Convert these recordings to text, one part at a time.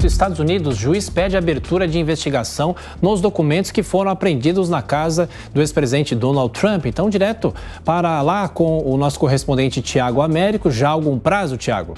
8, Estados Unidos, juiz pede abertura de investigação nos documentos que foram apreendidos na casa do ex-presidente Donald Trump. Então, direto para lá com o nosso correspondente Tiago Américo. Já há algum prazo, Tiago?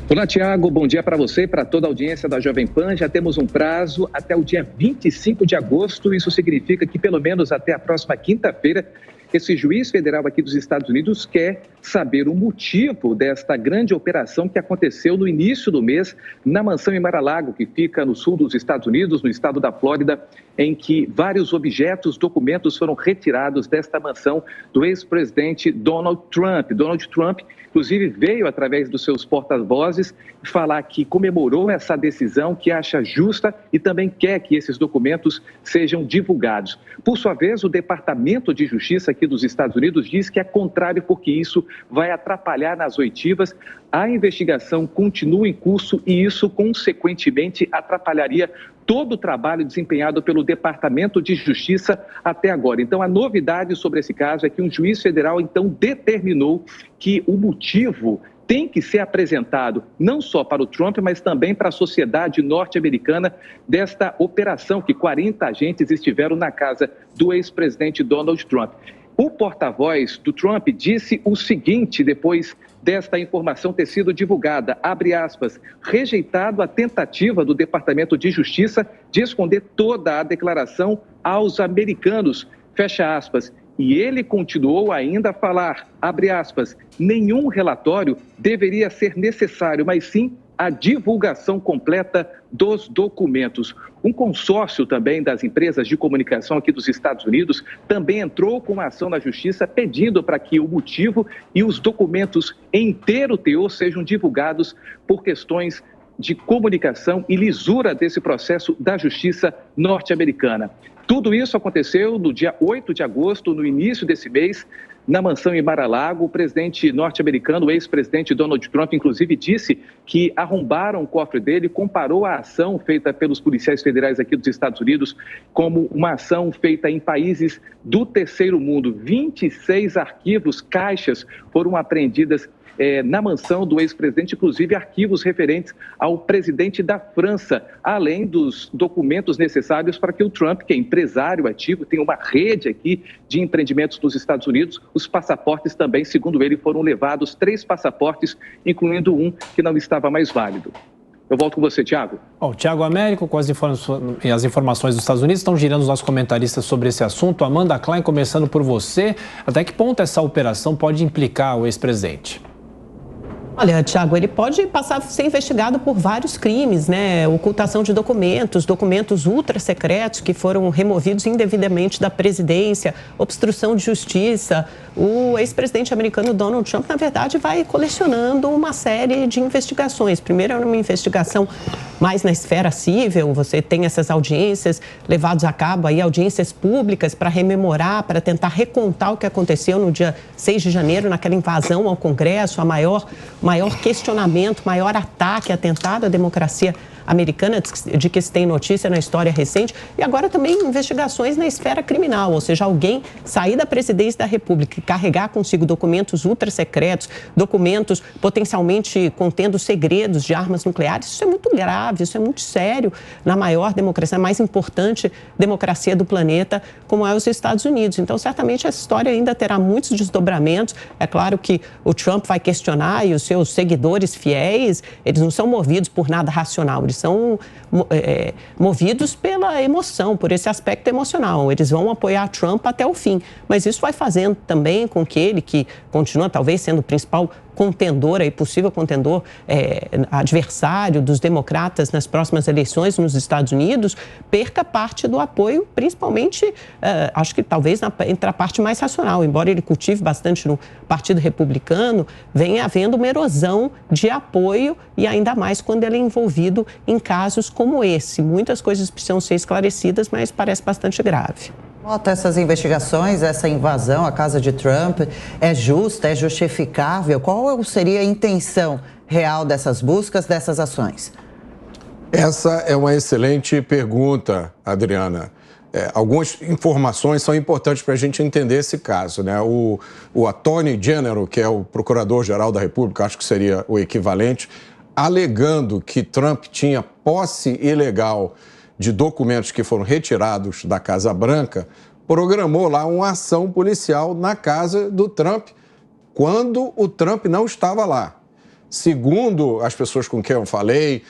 Olá, Tiago. Bom dia para você e para toda a audiência da Jovem Pan. Já temos um prazo até o dia 25 de agosto. Isso significa que, pelo menos até a próxima quinta-feira, esse juiz federal aqui dos Estados Unidos quer saber o motivo desta grande operação que aconteceu no início do mês na mansão em Mar-a-Lago, que fica no sul dos Estados Unidos, no estado da Flórida, em que vários objetos, documentos foram retirados desta mansão do ex-presidente Donald Trump. Donald Trump, inclusive, veio através dos seus porta-vozes falar que comemorou essa decisão, que acha justa e também quer que esses documentos sejam divulgados. Por sua vez, o Departamento de Justiça aqui dos Estados Unidos diz que é contrário, porque isso vai atrapalhar nas oitivas. A investigação continua em curso e isso, consequentemente, atrapalharia todo o trabalho desempenhado pelo Departamento de Justiça até agora. Então, a novidade sobre esse caso é que um juiz federal, então, determinou que o motivo tem que ser apresentado não só para o Trump, mas também para a sociedade norte-americana desta operação, que 40 agentes estiveram na casa do ex-presidente Donald Trump. O porta-voz do Trump disse o seguinte depois desta informação ter sido divulgada, abre aspas, rejeitado a tentativa do Departamento de Justiça de esconder toda a declaração aos americanos, fecha aspas. E ele continuou ainda a falar, abre aspas, nenhum relatório deveria ser necessário, mas sim a divulgação completa dos documentos. Um consórcio também das empresas de comunicação aqui dos Estados Unidos também entrou com uma ação na Justiça pedindo para que o motivo e os documentos em inteiro teor sejam divulgados por questões de comunicação e lisura desse processo da Justiça norte-americana. Tudo isso aconteceu no dia 8 de agosto, no início desse mês, na mansão em Mar-a-Lago. O presidente norte-americano, o ex-presidente Donald Trump, inclusive disse que arrombaram o cofre dele, comparou a ação feita pelos policiais federais aqui dos Estados Unidos como uma ação feita em países do terceiro mundo. 26 arquivos, caixas foram apreendidas na mansão do ex-presidente, inclusive arquivos referentes ao presidente da França, além dos documentos necessários para que o Trump, que é empresário ativo, tem uma rede aqui de empreendimentos nos Estados Unidos. Os passaportes também, segundo ele, foram levados 3 passaportes, incluindo um que não estava mais válido. Eu volto com você, Tiago. Bom, Tiago Américo, com as informações dos Estados Unidos, estão girando os nossos comentaristas sobre esse assunto. Amanda Klein, começando por você, até que ponto essa operação pode implicar o ex-presidente? Olha, Tiago, ele pode passar a ser investigado por vários crimes, né? Ocultação de documentos, documentos ultra secretos que foram removidos indevidamente da presidência, obstrução de justiça. O ex-presidente americano Donald Trump, na verdade, vai colecionando uma série de investigações. Primeiro, é uma investigação mais na esfera civil, você tem essas audiências levadas a cabo, aí audiências públicas para rememorar, para tentar recontar o que aconteceu no dia 6 de janeiro, naquela invasão ao Congresso, a maior questionamento, maior ataque, atentado à democracia americana, de que se tem notícia na história recente, e agora também investigações na esfera criminal, ou seja, alguém sair da presidência da República e carregar consigo documentos ultra secretos, documentos potencialmente contendo segredos de armas nucleares, isso é muito grave, isso é muito sério na maior democracia, a mais importante democracia do planeta, como é os Estados Unidos. Então, certamente, essa história ainda terá muitos desdobramentos. É claro que o Trump vai questionar e os seus seguidores fiéis, eles não são movidos por nada racional, eles são movidos pela emoção, por esse aspecto emocional. Eles vão apoiar Trump até o fim. Mas isso vai fazendo também com que ele, que continua talvez sendo o principal contendor, aí, possível contendor, adversário dos democratas nas próximas eleições nos Estados Unidos, perca parte do apoio, principalmente, acho que talvez entre a parte mais racional. Embora ele cultive bastante no Partido Republicano, vem havendo uma erosão de apoio e ainda mais quando ele é envolvido em casos como esse. Muitas coisas precisam ser esclarecidas, mas parece bastante grave. Nota, essas investigações, essa invasão à casa de Trump é justa, é justificável? Qual seria a intenção real dessas buscas, dessas ações? Essa é uma excelente pergunta, Adriana. Algumas informações são importantes para a gente entender esse caso, né? O Attorney General, que é o Procurador-Geral da República, acho que seria o equivalente, alegando que Trump tinha posse ilegal de documentos que foram retirados da Casa Branca, programou lá uma ação policial na casa do Trump, quando o Trump não estava lá. Segundo as pessoas com quem eu falei,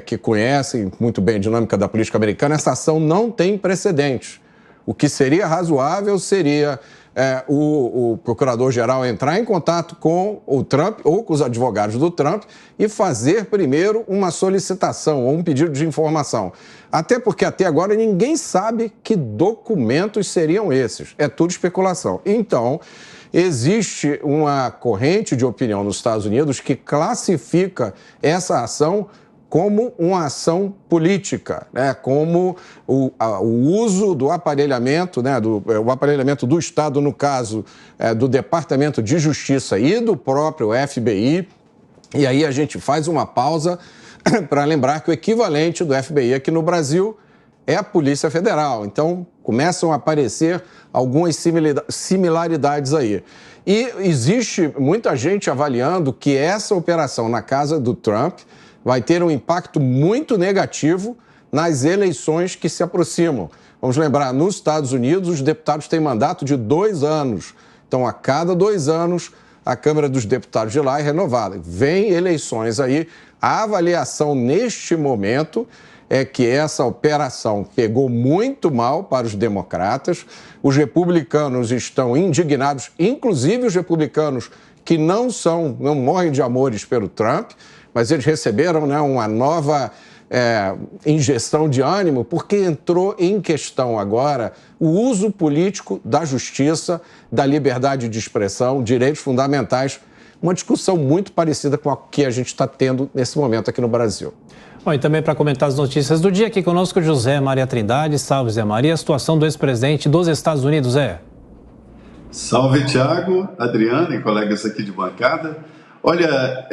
que conhecem muito bem a dinâmica da política americana, essa ação não tem precedentes. O que seria razoável seria o procurador-geral entrar em contato com o Trump ou com os advogados do Trump e fazer primeiro uma solicitação ou um pedido de informação. Até porque até agora ninguém sabe que documentos seriam esses. É tudo especulação. Então, existe uma corrente de opinião nos Estados Unidos que classifica essa ação como uma ação política, né? Como o uso do aparelhamento, né? O aparelhamento do Estado, no caso do Departamento de Justiça e do próprio FBI. E aí a gente faz uma pausa para lembrar que o equivalente do FBI aqui no Brasil é a Polícia Federal. Então, começam a aparecer algumas similaridades aí. E existe muita gente avaliando que essa operação na casa do Trump vai ter um impacto muito negativo nas eleições que se aproximam. Vamos lembrar, nos Estados Unidos, os deputados têm mandato de 2 anos. Então, a cada 2 anos, a Câmara dos Deputados de lá é renovada. Vem eleições aí. A avaliação neste momento é que essa operação pegou muito mal para os democratas. Os republicanos estão indignados, inclusive os republicanos que não morrem de amores pelo Trump, mas eles receberam, né, uma nova injeção de ânimo, porque entrou em questão agora o uso político da justiça, da liberdade de expressão, direitos fundamentais, uma discussão muito parecida com a que a gente está tendo nesse momento aqui no Brasil. Bom, e também para comentar as notícias do dia, aqui conosco José Maria Trindade. Salve, Zé Maria. A situação do ex-presidente dos Estados Unidos é? Salve, Tiago, Adriana e colegas aqui de bancada. Olha,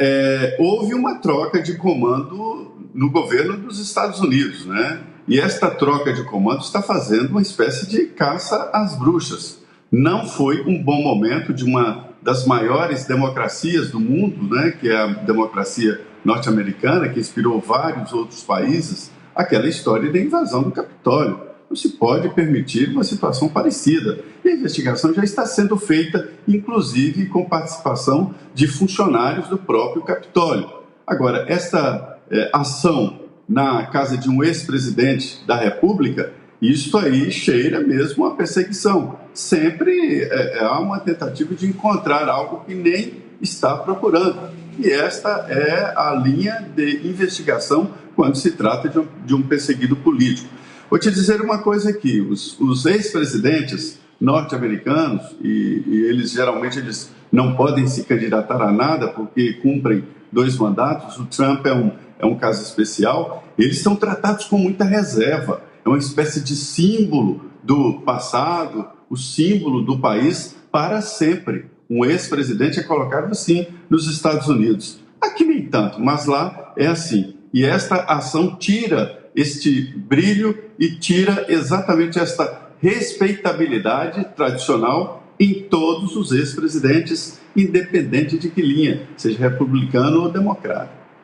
houve uma troca de comando no governo dos Estados Unidos, né? E esta troca de comando está fazendo uma espécie de caça às bruxas. Não foi um bom momento de uma das maiores democracias do mundo, né? Que é a democracia norte-americana, que inspirou vários outros países, aquela história da invasão do Capitólio. Não se pode permitir uma situação parecida. E a investigação já está sendo feita, inclusive com participação de funcionários do próprio Capitólio. Agora, esta ação na casa de um ex-presidente da República, isso aí cheira mesmo a perseguição. Sempre há uma tentativa de encontrar algo que nem está procurando. E esta é a linha de investigação quando se trata de um perseguido político. Vou te dizer uma coisa aqui, os ex-presidentes norte-americanos, e eles geralmente não podem se candidatar a nada porque cumprem 2 mandatos, o Trump é um caso especial, eles são tratados com muita reserva, é uma espécie de símbolo do passado, o símbolo do país para sempre. Um ex-presidente é colocado assim nos Estados Unidos. Aqui nem tanto, mas lá é assim. E esta ação tira este brilho e tira exatamente esta respeitabilidade tradicional em todos os ex-presidentes, independente de que linha, seja republicano ou democrata.